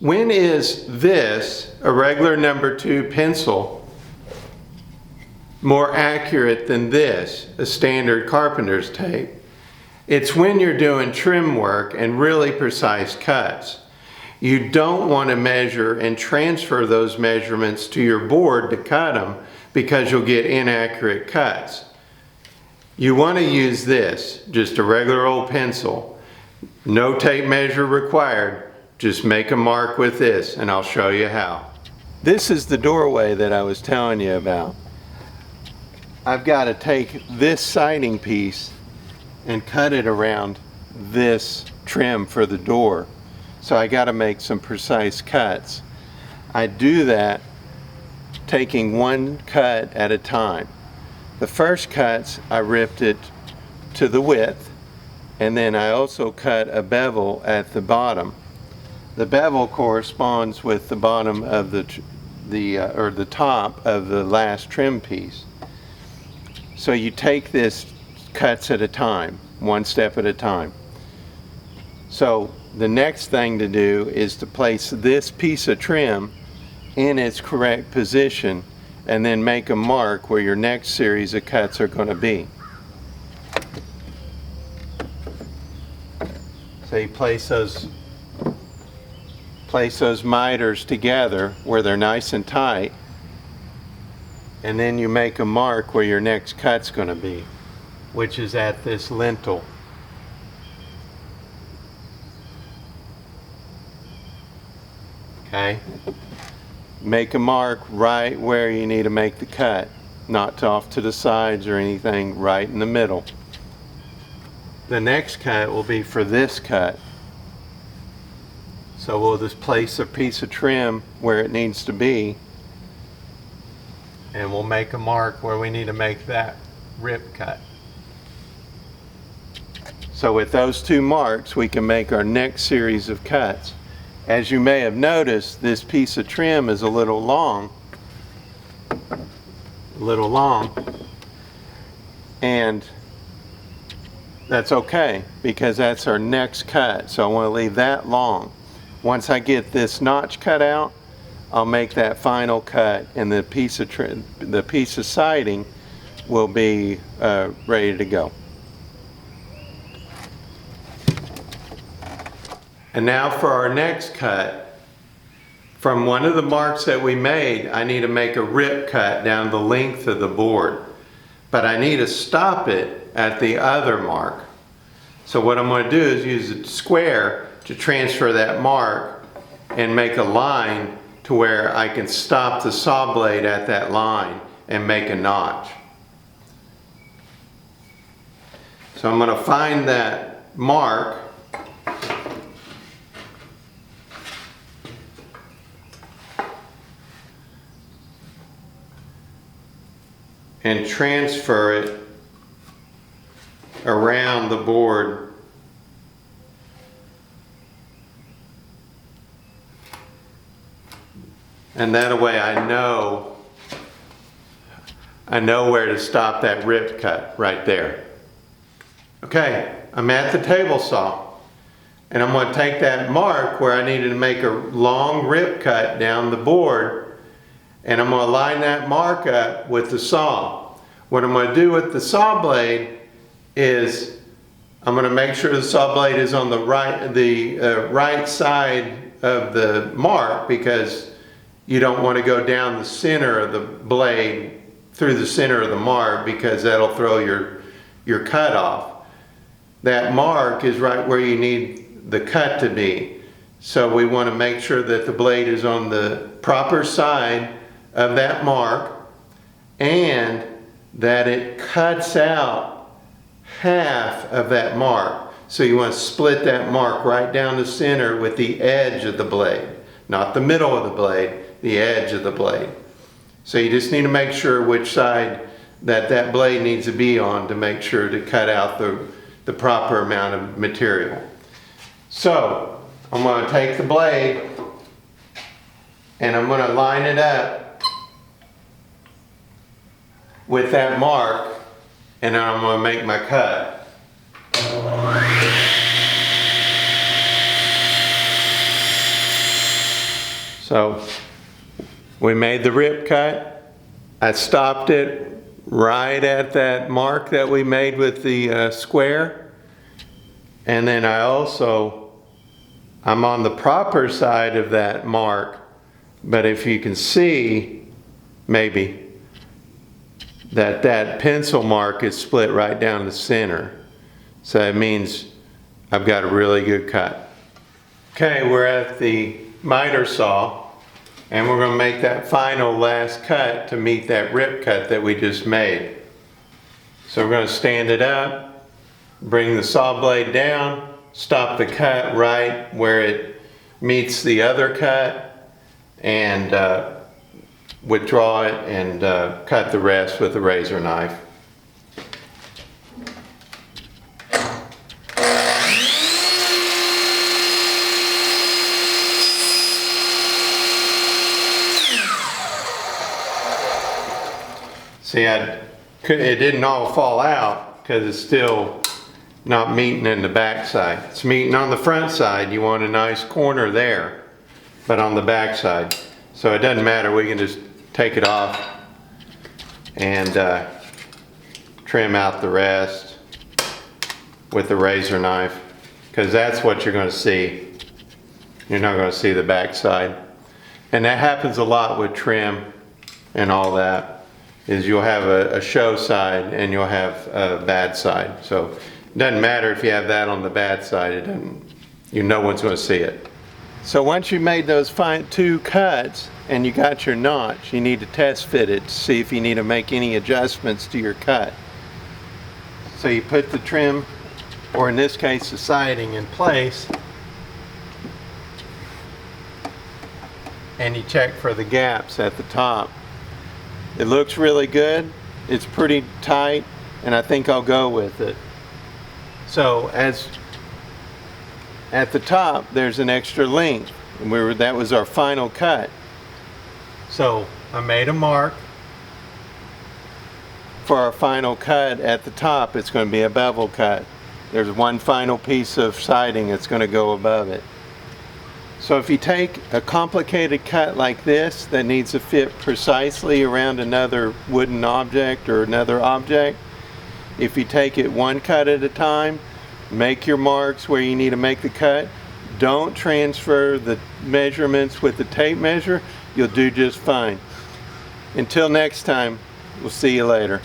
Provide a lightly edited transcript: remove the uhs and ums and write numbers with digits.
When is this, a regular number 2 pencil, more accurate than this, a standard carpenter's tape? It's when you're doing trim work and really precise cuts. You don't want to measure and transfer those measurements to your board to cut them because you'll get inaccurate cuts. You want to use this, just a regular old pencil. No tape measure required. Just make a mark with this and I'll show you how. This is the doorway that I was telling you about. I've got to take this siding piece and cut it around this trim for the door. So I got to make some precise cuts. I do that taking one cut at a time. The first cuts, I ripped it to the width, and then I also cut a bevel at the bottom. The bevel corresponds with the bottom of the top of the last trim piece. So you take this cuts at a time, one step at a time. So the next thing to do is to place this piece of trim in its correct position and then make a mark where your next series of cuts are going to be. So you place those miters together where they're nice and tight, and then you make a mark where your next cut's going to be, which is at this lintel. Okay? Make a mark right where you need to make the cut, not off to the sides or anything, right in the middle. The next cut will be for this cut. So we'll just place a piece of trim where it needs to be, and we'll make a mark where we need to make that rip cut. So with those two marks, we can make our next series of cuts. As you may have noticed, this piece of trim is a little long, and that's okay because that's our next cut. So I want to leave that long. Once I get this notch cut out, I'll make that final cut, and the piece of siding will be ready to go. And now for our next cut. From one of the marks that we made, I need to make a rip cut down the length of the board. But I need to stop it at the other mark. So what I'm going to do is use a square to transfer that mark and make a line to where I can stop the saw blade at that line and make a notch. So I'm going to find that mark and transfer it around the board. And that way I know where to stop that rip cut right there. Okay, I'm at the table saw, and I'm going to take that mark where I needed to make a long rip cut down the board, and I'm going to line that mark up with the saw. What I'm going to do with the saw blade is I'm going to make sure the saw blade is on the right side of the mark, because you don't want to go down the center of the blade through the center of the mark, because that'll throw your cut off. That mark is right where you need the cut to be. So we want to make sure that the blade is on the proper side of that mark, and that it cuts out half of that mark. So you want to split that mark right down the center with the edge of the blade, not the middle of the blade, the edge of the blade. So you just need to make sure which side that blade needs to be on to make sure to cut out the proper amount of material. So I'm going to take the blade and I'm going to line it up with that mark, and then I'm going to make my cut. So we made the rip cut. I stopped it right at that mark that we made with the square. And then I'm on the proper side of that mark, but if you can see, maybe, that pencil mark is split right down the center. So it means I've got a really good cut. Okay, we're at the miter saw, and we're going to make that final last cut to meet that rip cut that we just made. So we're going to stand it up, bring the saw blade down, stop the cut right where it meets the other cut, and withdraw it and cut the rest with a razor knife. See, it didn't all fall out because it's still not meeting in the back side. It's meeting on the front side. You want a nice corner there, but on the back side. So it doesn't matter, we can just take it off and trim out the rest with the razor knife, because that's what you're going to see. You're not going to see the back side. And that happens a lot with trim and all that, is you'll have a show side and you'll have a bad side. So it doesn't matter if you have that on the bad side, no one's going to see it. So once you made those two cuts and you got your notch, you need to test fit it to see if you need to make any adjustments to your cut. So you put the trim, or in this case the siding, in place, and you check for the gaps at the top. It looks really good, it's pretty tight, and I think I'll go with it. So at the top there's an extra length, and that was our final cut. So I made a mark for our final cut. At the top it's going to be a bevel cut. There's one final piece of siding that's going to go above it. So if you take a complicated cut like this that needs to fit precisely around another wooden object or another object, if you take it one cut at a time, make your marks where you need to make the cut, don't transfer the measurements with the tape measure, you'll do just fine. Until next time, we'll see you later.